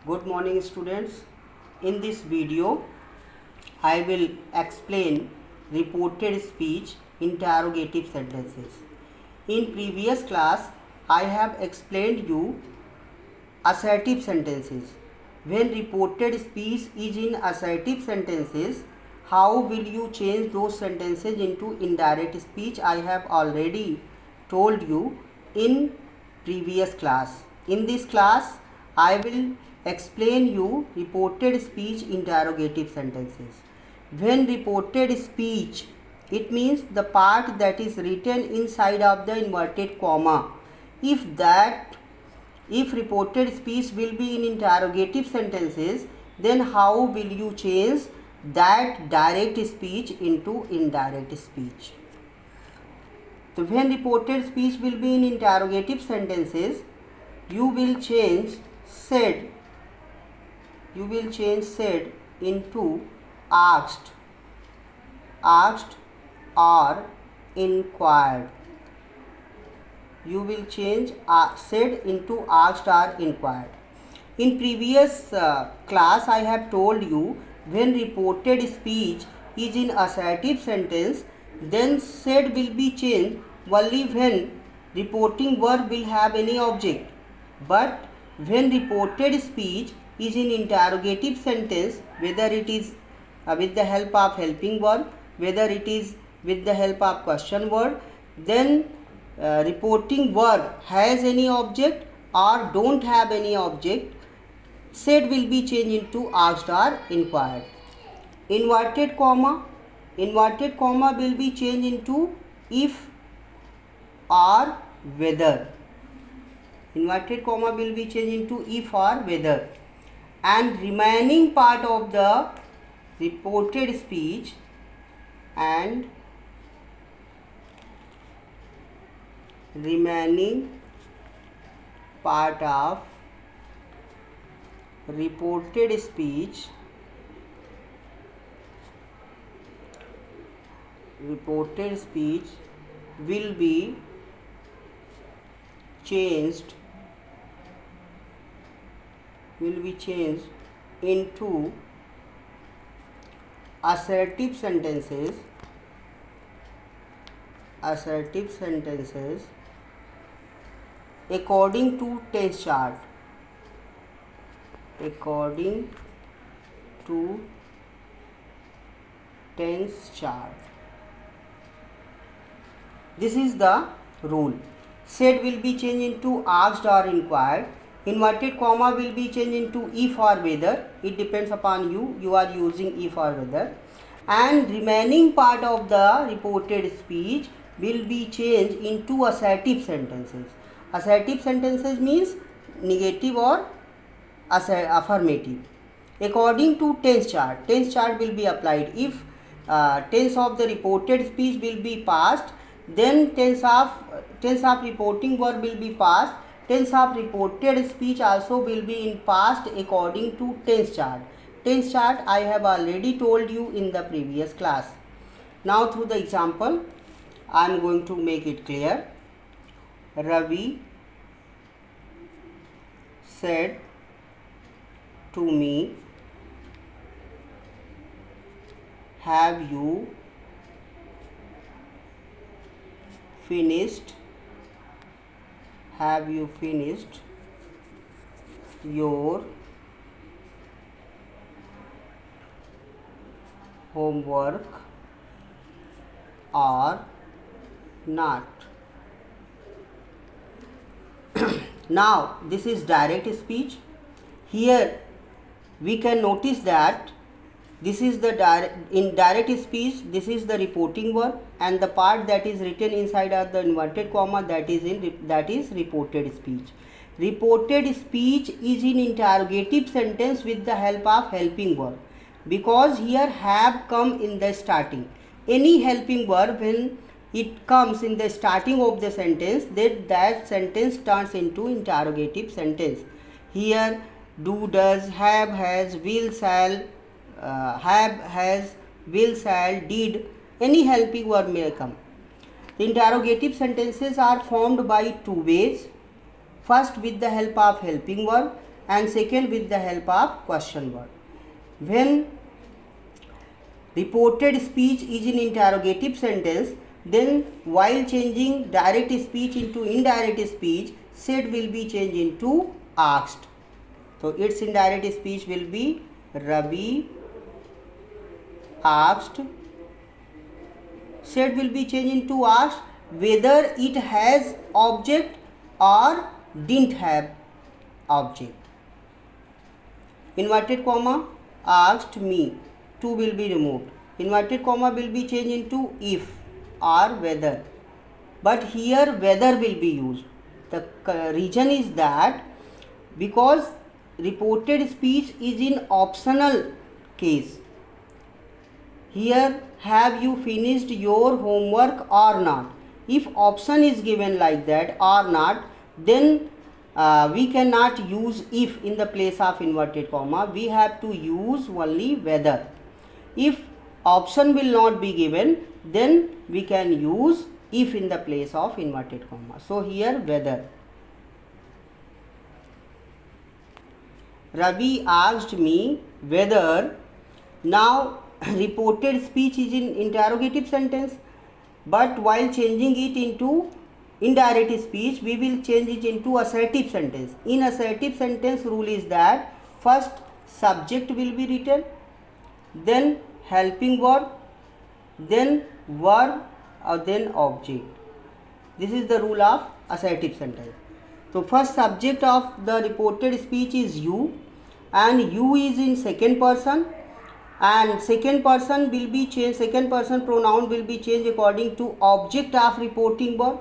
Good morning students. In this video I will explain reported speech interrogative sentences. In previous class I have explained you assertive sentences. When reported speech is in assertive sentences, how will you change those sentences into indirect speech? I have already told you in previous class. In this class I will explain you reported speech interrogative sentences. When reported speech, it means the part that is written inside of the inverted comma. If reported speech will be in interrogative sentences, then how will you change that direct speech into indirect speech? So when reported speech will be in interrogative sentences, you will change said into asked or inquired. You will change said into asked or inquired. In previous class I have told you when reported speech is in assertive sentence, then said will be changed only when reporting verb will have any object. But when reported speech is in interrogative sentence, whether it is with the help of helping verb, whether it is with the help of question word, then reporting verb has any object or don't have any object, said will be changed into asked or inquired. Inverted comma will be changed into if or whether. Inverted comma will be changed into if or whether. And remaining part of the reported speech and remaining part of reported speech will be changed into assertive sentences according to tense chart. This is the rule. Said will be changed into asked or inquired. Inverted comma will be changed into if or whether. It depends upon you. You are using if or whether. And remaining part of the reported speech will be changed into assertive sentences. Assertive sentences means negative or affirmative. According to tense chart will be applied. If tense of the reported speech will be past, then tense of reporting verb will be past. Tense of reported speech also will be in past according to tense chart. Tense chart I have already told you in the previous class. Now through the example I am going to make it clear. Ravi said to me, have you finished your homework or not? Now this is direct speech. Here we can notice that this is the in direct speech, this is the reporting verb, and the part that is written inside of the inverted comma, that is reported speech. Reported speech is in interrogative sentence with the help of helping verb, because here have come in the starting. Any helping verb, when it comes in the starting of the sentence, that sentence turns into interrogative sentence. Here do, does, have, has, will, shall, have, has, will, shall, did, any helping verb may come. The interrogative sentences are formed by two ways. First, with the help of helping verb, and second with the help of question word. When reported speech is in interrogative sentence, then while changing direct speech into indirect speech, said will be changed into asked. So its indirect speech will be Ravi asked. Said will be changed into asked whether it has object or didn't have object. Inverted comma asked me, to will be removed. Inverted comma will be changed into if or whether, but here whether will be used. The reason is that because reported speech is in optional case. Here, have you finished your homework or not? If option is given like that or not, then we cannot use if in the place of inverted comma. We have to use only whether. If option will not be given, then we can use if in the place of inverted comma. So here whether. Ravi asked me whether. Now reported speech is in interrogative sentence, but while changing it into indirect speech, we will change it into assertive sentence. In assertive sentence, rule is that first subject will be written, then helping verb, then verb, or then object. This is the rule of assertive sentence. So first subject of the reported speech is you, and you is in second person, and second person will be changed, second person pronoun will be changed according to object of reporting verb.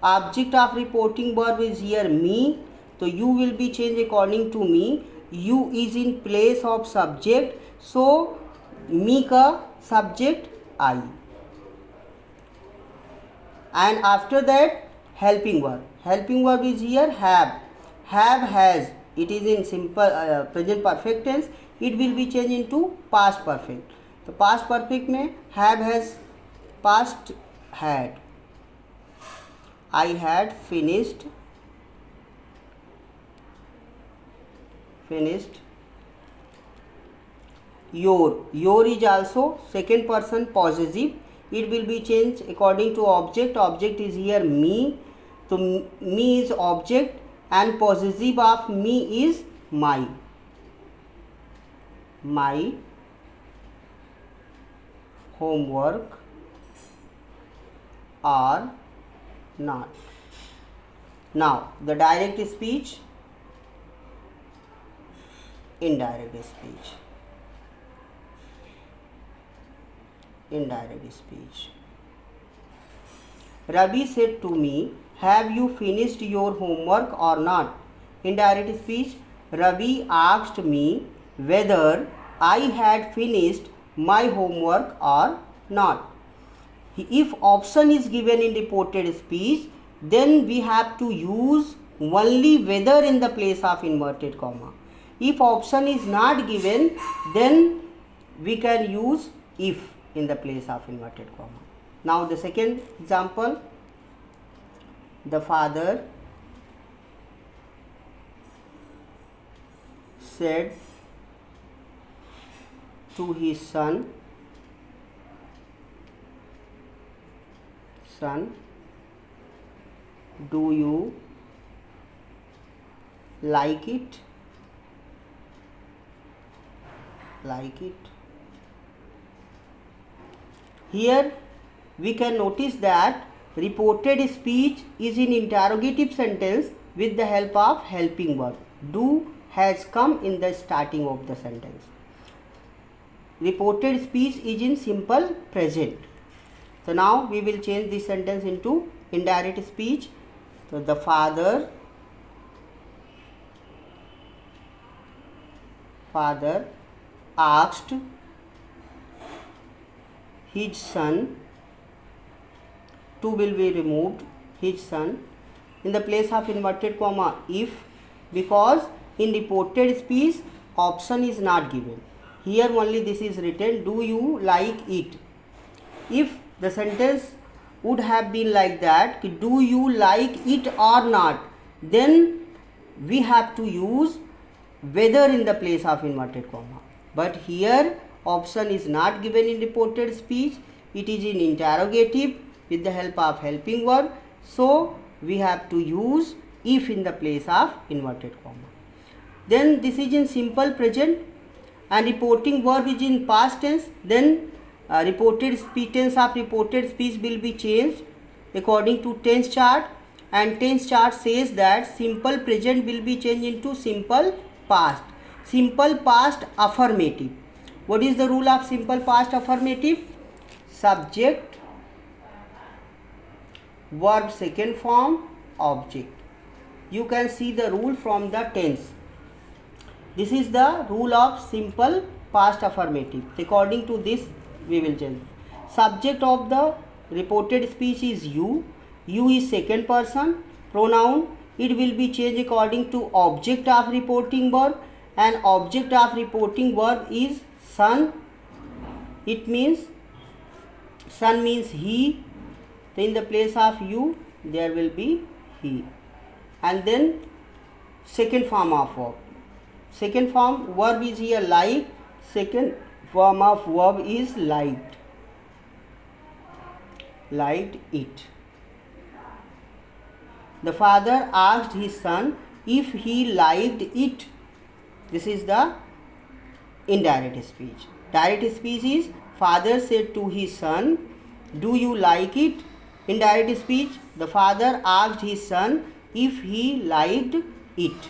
Object of reporting verb is here me, so you will be changed according to me. You is in place of subject, so me ka subject I. And after that helping verb. Helping verb is here have. Have has. It is in simple present perfect tense. It will be changed into past perfect. The past perfect में have has, past had. I had finished your is also second person possessive. It will be changed according to object. Object is here me, so me is object and possessive of me is my homework or not. Now the direct speech, indirect speech. Indirect speech. Ravi said to me, have you finished your homework or not? Indirect speech. Ravi asked me whether I had finished my homework or not. If option is given in reported speech, then we have to use only whether in the place of inverted comma. If option is not given, then we can use if in the place of inverted comma. Now the second example, the father said to his son, do you like it? Here we can notice that reported speech is in interrogative sentence with the help of helping verb. Do has come in the starting of the sentence. Reported speech is in simple present. So now we will change this sentence into indirect speech. So the father asked his son, to will be removed, his son, in the place of inverted comma if, because in reported speech option is not given. Here only this is written, do you like it? If the sentence would have been like that, do you like it or not, then we have to use whether in the place of inverted comma. But here option is not given in reported speech, it is in interrogative with the help of helping verb. So we have to use if in the place of inverted comma. Then this is in simple present and reporting verb is in past tense. Then reported speech, tense of reported speech will be changed according to tense chart, and tense chart says that simple present will be changed into simple past. Simple past affirmative. What is the rule of simple past affirmative? Subject, verb second form, object. You can see the rule from the tense. This is the rule of simple past affirmative. According to this we will change. Subject of the reported speech is you. You is second person pronoun. It will be changed according to object of reporting verb, and object of reporting verb is son. It means son means he. So in the place of you there will be he. And then second form of verb. Second form verb is here like. Second form of verb is liked. Liked it. The father asked his son if he liked it. This is the indirect speech. Direct speech is father said to his son, do you like it? Indirect speech, the father asked his son if he liked it.